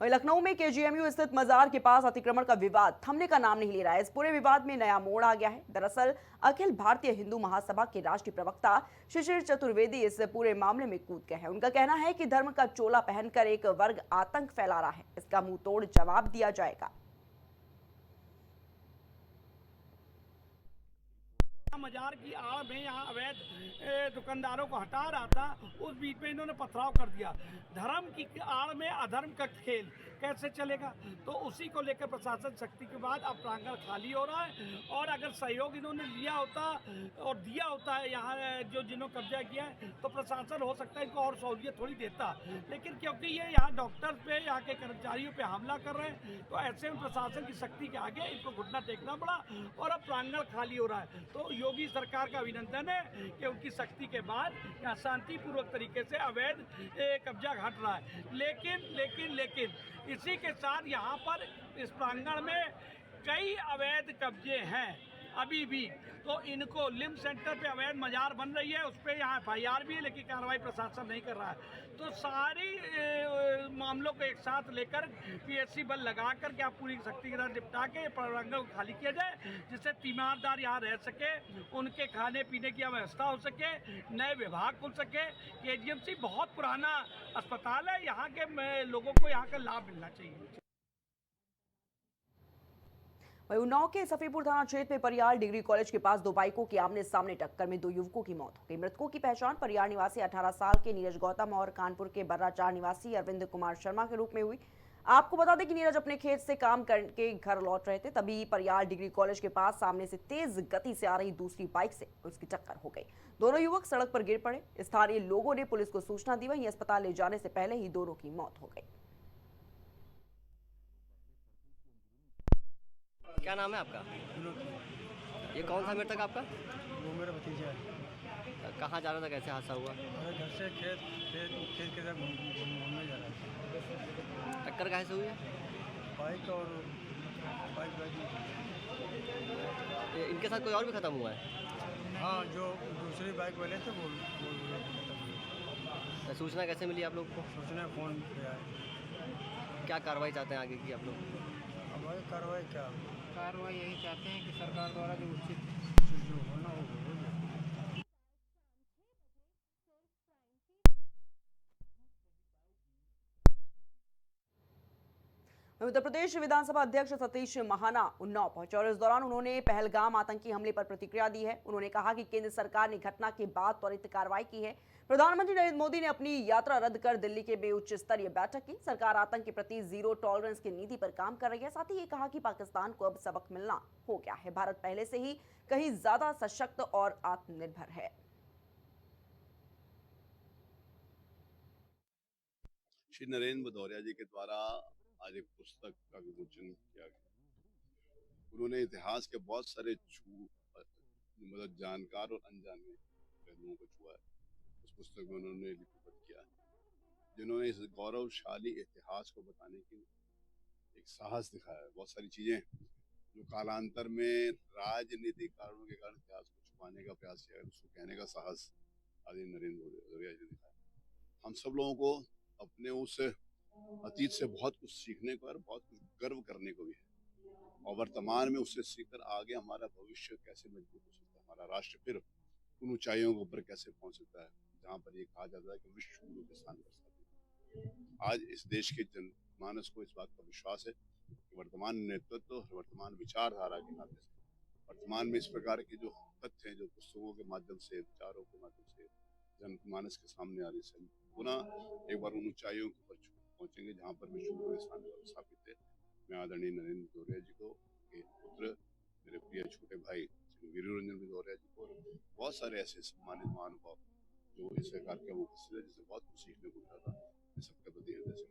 वहीं लखनऊ में केजीएमयू स्थित मजार के पास अतिक्रमण का विवाद थमने का नाम नहीं ले रहा है। इस पूरे विवाद में नया मोड़ आ गया है। दरअसल अखिल भारतीय हिंदू महासभा के राष्ट्रीय प्रवक्ता शिशिर चतुर्वेदी इस पूरे मामले में कूद गए हैं। उनका कहना है कि धर्म का चोला पहनकर एक वर्ग आतंक फैला रहा है। इसका मुंह तोड़ जवाब दिया जाएगा। मजार की आड़ में यहाँ अवैध दुकानदारों को हटा रहा था, उस बीच में इन्होंने पथराव कर दिया। धर्म की आड़ में अधर्म का खेल कैसे चलेगा? तो उसी को लेकर प्रशासन शक्ति के बाद अब प्रांगण खाली हो रहा है। और अगर सहयोग इन्होंने लिया होता और दिया होता है यहाँ जो जिन्होंने कब्जा किया है, तो प्रशासन हो सकता है इनको और सहूलियत थोड़ी देता। लेकिन क्योंकि ये यहाँ डॉक्टर्स पे, यहाँ के कर्मचारियों पे हमला कर रहे हैं, तो ऐसे में प्रशासन की शक्ति के आगे इनको घुटना टेकना पड़ा और अब प्रांगण खाली हो रहा है। तो योगी सरकार का अभिनंदन है कि उनकी शक्ति के बाद यहाँ शांतिपूर्वक तरीके से अवैध कब्जा हट रहा है। लेकिन इसी के साथ यहाँ पर इस प्रांगण में कई अवैध कब्जे हैं अभी भी। तो इनको लिम सेंटर पे अवैध मजार बन रही है, उस पर यहाँ FIR भी है, लेकिन कार्रवाई प्रशासन नहीं कर रहा है। तो सारी मामलों को एक साथ लेकर PSC बल लगा कर के आप पूरी शक्ति के साथ निपटा के प्रांगण को खाली किया जाए, जिससे तीमारदार यहाँ रह सके, उनके खाने पीने की व्यवस्था हो सके, नए विभाग खुल सके। KGMC बहुत पुराना अस्पताल है, यहाँ के लोगों को यहाँ का लाभ मिलना चाहिए। वहीं उन्नाव के सफीपुर थाना क्षेत्र में परियार डिग्री कॉलेज के पास दो बाइकों की आमने सामने टक्कर में दो युवकों की मौत हो गई। मृतकों की पहचान परियार निवासी 18 साल के नीरज गौतम और कानपुर के बर्राचार निवासी अरविंद कुमार शर्मा के रूप में हुई। आपको बता दें कि नीरज अपने खेत से काम करके घर लौट रहे थे, तभी परियार डिग्री कॉलेज के पास सामने से तेज गति से आ रही दूसरी बाइक से उसकी टक्कर हो गई। दोनों युवक सड़क पर गिर पड़े। स्थानीय लोगों ने पुलिस को सूचना दी, वहीं अस्पताल ले जाने से पहले ही दोनों की मौत हो गई। क्या नाम है आपका? ये कौन था मृतक आपका? वो मेरा भतीजा है। कहाँ जा रहा था, कैसे हादसा हुआ? अरे घर से खेत के तरफ घूमने जा रहा था। टक्कर कैसे हुई है? बाइक और बाइक इनके साथ कोई और भी खत्म हुआ है? हाँ, जो दूसरी बाइक वाले थे वो खत्म। सूचना कैसे मिली आप लोग को? सूचना फ़ोन पे आए। क्या कार्रवाई चाहते हैं आगे की आप लोग? हमारी कार्रवाई क्या? कार्रवाई यही चाहते हैं कि सरकार द्वारा जो उचित जो होना हो जाए। उत्तर प्रदेश विधानसभा अध्यक्ष सतीश महाना उन्नाव पहुंचे और इस दौरान उन्होंने पहलगाम आतंकी हमले पर प्रतिक्रिया दी है। उन्होंने कहा कि केंद्र सरकार ने घटना के बाद त्वरित कार्रवाई की है। प्रधानमंत्री नरेंद्र मोदी ने अपनी यात्रा रद्द कर दिल्ली के में उच्च स्तरीय बैठक की। सरकार आतंक के प्रति जीरो टॉलरेंस की नीति पर काम कर रही है। साथ ही ये कहा कि पाकिस्तान को अब सबक मिलना हो गया है। भारत पहले से ही कहीं ज्यादा सशक्त और आत्मनिर्भर है। श्री नरेंद्र भदौरिया जी के द्वारा आज एक पुस्तक का विमोचन किया गया। उन्होंने इतिहास के बहुत सारे मतलब जानकार और अनजाने पहलुओं को छुआ है। उस पुस्तक में उन्होंने लिपिबद्ध किया है, जिन्होंने इस गौरवशाली इतिहास को बताने की एक साहस दिखाया है। बहुत सारी चीजें जो कालांतर में राजनीतिक कारणों के कारण इतिहास को छुपाने का प्रयास किया, उसको कहने का साहस आदि नरेंद्र भदौरिया जी ने दिखाया। हम सब लोगों को अपने उस अतीत से बहुत कुछ सीखने को और बहुत कुछ गर्व करने को भी है, और वर्तमान में उससे सीखकर आगे हमारा भविष्य कैसे मजबूत हो सकता है, हमारा राष्ट्र फिर उन ऊंचाइयों के ऊपर कैसे पहुंच सकता है जहां पर ये कहा जाता है कि विश्व गुरु के स्थान कर सकते हैं। आज इस देश के जनमानस को इस बात का विश्वास है कि वर्तमान नेतृत्व और वर्तमान विचारधारा के नाते से वर्तमान में इस प्रकार के जो तथ्य हैं, जो पुस्तकों के माध्यम से, विचारों के माध्यम से जनमानस के सामने आ रही है, पुनः एक बार उन ऊंचाइयों के ऊपर पहुंचेंगे जहां पर विश्व गुरु के स्थान पर स्थापित है। मैं आदरणीय नरेंद्र भदौरिया जी को, के पुत्र, मेरे प्रिय छोटे भाई श्री वीररंजन भदौरिया जी को, बहुत सारे ऐसे सम्मानित महानुभाव जो इस सरकार के उपस्थित है, जिससे बहुत कुछ सीखने को मिला था, सबके प्रति हृदय से